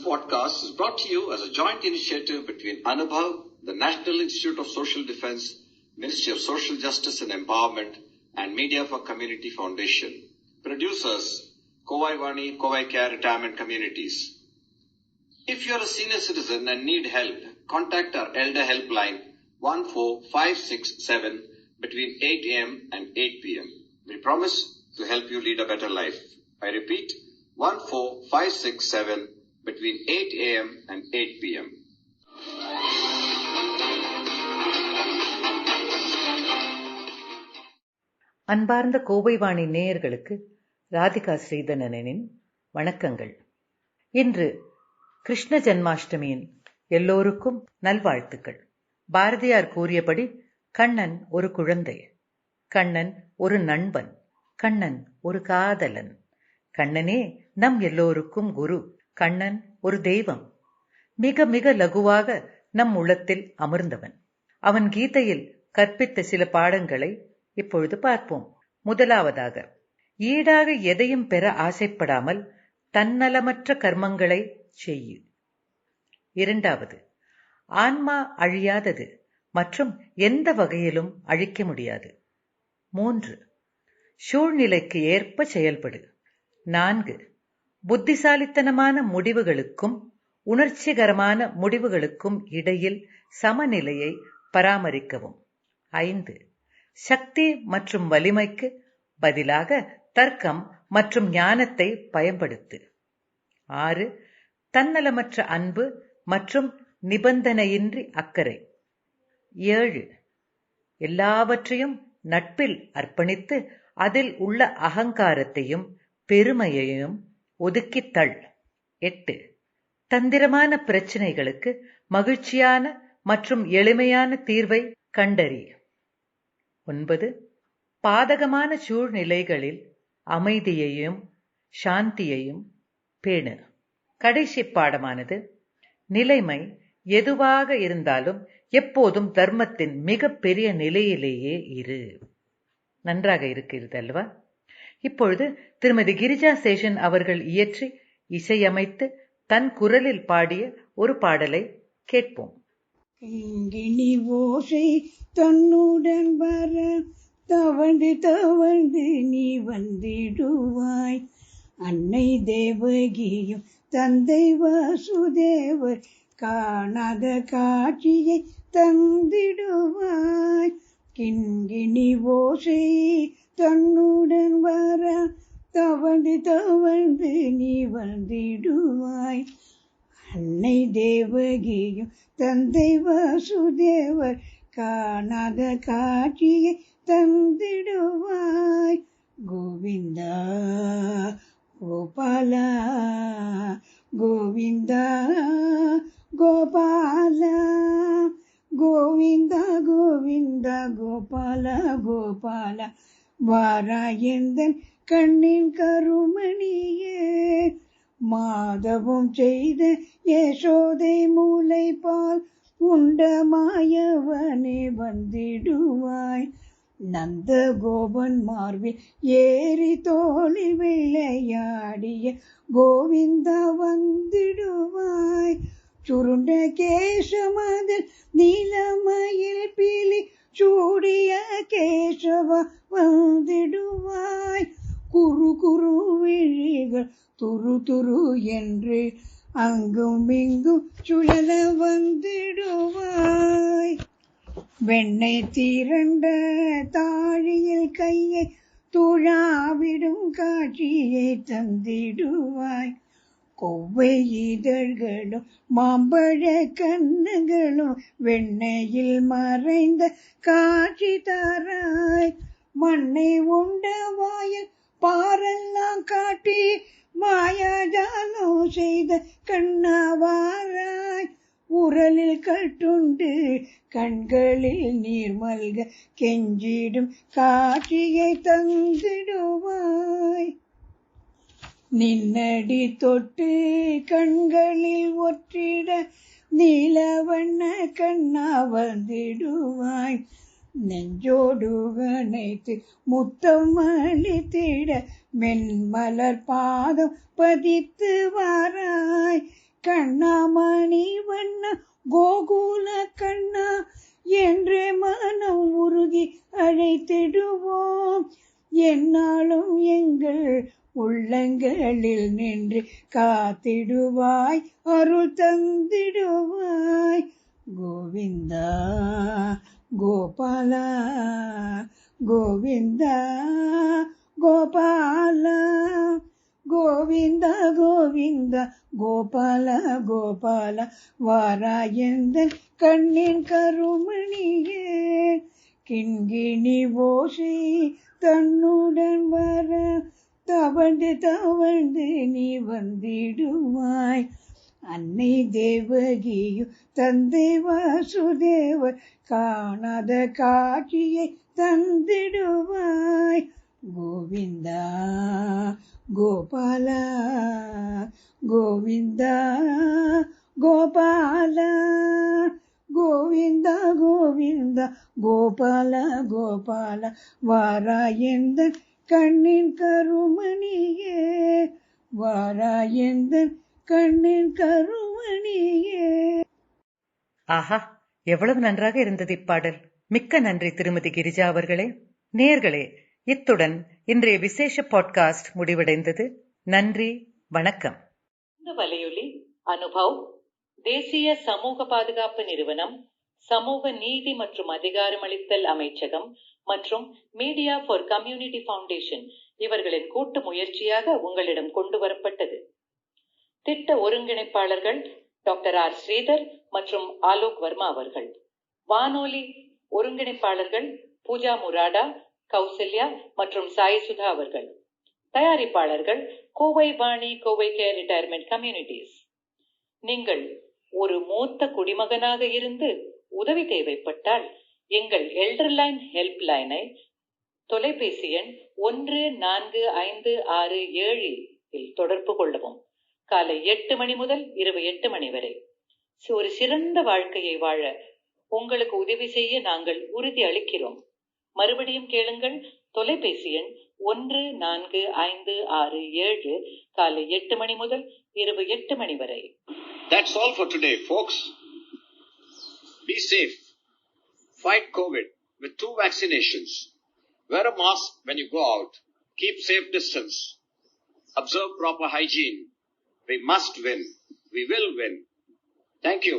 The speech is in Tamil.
podcast is brought to you as a joint initiative between Anubhav, the National Institute of Social Defense, Ministry of Social Justice and Empowerment, and Media for Community Foundation. Producers, Kovai Vani, Kovai Care Retirement Communities. If you are a senior citizen and need help, contact our Elder Helpline 14567 between 8 a.m. and 8 p.m. We promise to help you lead a better life. I repeat, 14567 between 8 a.m. and 8 p.m. அன்பார்ந்த கோவைவாணி நேயர்களுக்கு ராதிகா ஸ்ரீதரனின் வணக்கங்கள். இன்று கிருஷ்ண ஜன்மாஷ்டமியின் எல்லோருக்கும் நல்வாழ்த்துக்கள். பாரதியார் கூறியபடி கண்ணன் ஒரு குழந்தை, கண்ணன் ஒரு நண்பன், கண்ணன் ஒரு காதலன், கண்ணனே நம் எல்லோருக்கும் குரு, கண்ணன் ஒரு தெய்வம், மிக மிக லகுவாக நம் உள்ளத்தில் அமர்ந்தவன். அவன் கீதையில் கற்பித்த சில பாடங்களை இப்பொழுது பார்ப்போம். முதலாவதாக, ஈடாக எதையும் பெற ஆசைப்படாமல் தன்னலமற்ற கர்மங்களை செய்யு. இரண்டாவது, ஆன்மா அழியாதது மற்றும் எந்த வகையிலும் அழிக்க முடியாது. 3, சூழ்நிலைக்கு ஏற்ப செயல்படு. 4, புத்திசாலித்தனமான முடிவுகளுக்கும் உணர்ச்சிகரமான முடிவுகளுக்கும் இடையில் சமநிலையை பராமரிக்கவும். 5, சக்தி மற்றும் வலிமைக்கு பதிலாக தர்க்கம் மற்றும் ஞானத்தை பயன்படுத்து. 6, தன்னலமற்ற அன்பு மற்றும் நிபந்தனையின்றி அக்கறை. 7, எல்லாவற்றையும் நட்பில் அர்ப்பணித்து அதில் உள்ள அகங்காரத்தையும் பெருமையையும் ஒதுக்கித்தள். 8, தந்திரமான பிரச்சனைகளுக்கு மகிழ்ச்சியான மற்றும் எளிமையான தீர்வை கண்டறி. 9, பாதகமான சூழ்நிலைகளில் அமைதியையும் சாந்தியையும் பேணு. கடைசி பாடமானது, நிலைமை எதுவாக இருந்தாலும் எப்போதும் தர்மத்தின் மிக பெரிய நிலையிலேயே இரு. நன்றாக இருக்கிறது அல்லவா? இப்பொழுது திருமதி கிரிஜா சேஷன் அவர்கள் இயற்றி இசையமைத்து தன் குரலில் பாடிய ஒரு பாடலை கேட்போம். கிங்கிணி ஓசை தன்னுடன் வர தவழ்ந்து தவழ்ந்து நீ வந்திடுவாய். அன்னை தேவகியும் தந்தை வாசுதேவர் காணாத காட்சியை தந்திடுவாய். கிண்கிணி ஓசை தன்னுடன் வர தவழ்ந்து தவழ்ந்து நீ வந்திடுவாய். அன்னை தேவகியும் தந்தை வாசுதேவர் காணாத காட்சியை தந்திடுவாய். கோவிந்தா கோபாலா கோவிந்தா கோபாலா கோவிந்தா கோவிந்தா கோபாலா கோபாலா வாராயந்தன் கண்ணின் கருமணியே. மாதவம் செய்த யசோதை மூலை பால் உண்ட மாயவனே வந்திடுவாய். நந்த கோபன் மார்பில் ஏறி தோளில் விளையாடிய கோவிந்தா வந்திடுவாய். சுருண்ட கேசமதில் நீலமயில் பீலி சூடிய கேசவா வந்திடுவாய். குரு குரு விழிகள் துரு துரு என்று அங்கும் இங்கும் சுழல வந்திடுவாய். வெண்ணெய் திரண்ட தாழியில் கையை துழாவிடும் காட்சியை தந்திடுவாய். கொவ்வை இதழ்களும் மாம்பழ கண்ணுகளும் வெண்ணெயில் மறைந்த காட்சி தராய். மண்ணை உண்ட வாயில் பாரெல்லாம் காட்டி மாயாஜாலம் செய்த கண்ணாவாராய். உரலில் கட்டுண்டு கண்களில் நீர் மல்க கெஞ்சிடும் காட்சியை தந்திடுவாய். நின்னடி தொட்டு கண்களில் ஒற்றிட நீலவண்ண கண்ணா வந்திடுவாய். நெஞ்சோடு அணைத்து முத்தம் அளித்திட மென்மலர் பாதம் பதித்து வாராய். கண்ணாமணி வண்ண கோகுல கண்ணா என்று மனம் உருகி அழைத்திடுவோம். என்னாலும் எங்கள் உள்ளங்களில் நின்று காத்திடுவாய், அருள் தந்திடுவாய். கோவிந்தா கோபாலா கோவிந்தா கோபாலா கோவிந்தா கோவிந்தா கோபால கோபால வாராயந்தன் கண்ணின் கருமணியே. கிண்கிணி ஓசை தன்னுடன் வர தவழ்ந்து தவழ்ந்து நீ வந்திடுவாய். அன்னை தேவகியும் தந்தை வாசுதேவர் காணாத காட்சியை தந்திடுவாய். கோவிந்தா கோபாலா கோவிந்தா கோபாலா கோவிந்தா கோவிந்தா கோபால கோபால வாராயந்தன் கண்ணின் கருமணியே. வாராயந்தன் கண்ணின் கருமணியே. ஆஹா, எவ்வளவு நன்றாக இருந்தது இப்பாடல். மிக்க நன்றி திருமதி கிரிஜா அவர்களே. நேயர்களே, இத்துடன் இன்றைய விசேஷ பாட்காஸ்ட் முடிவடைந்தது. நன்றி, வணக்கம். இந்த வலையொலி அனுபவ், தேசிய சமூக பாதுகாப்பு நிறுவனம், சமூக நீதி மற்றும் அதிகாரமளித்தல் அமைச்சகம் மற்றும் மீடியா ஃபார் கம்யூனிட்டி ஃபவுண்டேஷன் இவர்களின் கூட்டு முயற்சியாக உங்களிடம் கொண்டு வரப்பட்டது. திட்ட ஒருங்கிணைப்பாளர்கள் டாக்டர் ஆர் ஸ்ரீதர் மற்றும் ஆலோக் வர்மா அவர்கள். வானொலி ஒருங்கிணைப்பாளர்கள் பூஜா முராடா, கௌசல்யா மற்றும் சாய் சுதா அவர்கள். தயாரிப்பாளர்கள் Kovai Vani, Kovai care retirement communities. நீங்கள் ஒரு மூத்த குடிமகனாக இருந்து உதவி தேவைப்பட்டால் எங்கள் எல்டர்லைன் ஹெல்ப் லைனை தொலைபேசி எண் 145667 இல் தொடர்பு கொள்ளவும். காலை 8 மணி முதல் இரவு 8 மணி வரை ஒரு சிறந்த வாழ்க்கையை வாழ உங்களுக்கு உதவி செய்ய நாங்கள் உறுதி அளிக்கிறோம். மறுபடியும் கேளுங்கள். தொலைபேசி எண் 145667 காலை 8 மணி முதல் இரவு 8 மணி வரை. That's all for today, folks. Be safe. Fight COVID with 2 vaccinations. Wear a mask when you go out. Keep safe distance. Observe proper hygiene. We must win. We will win. Thank you.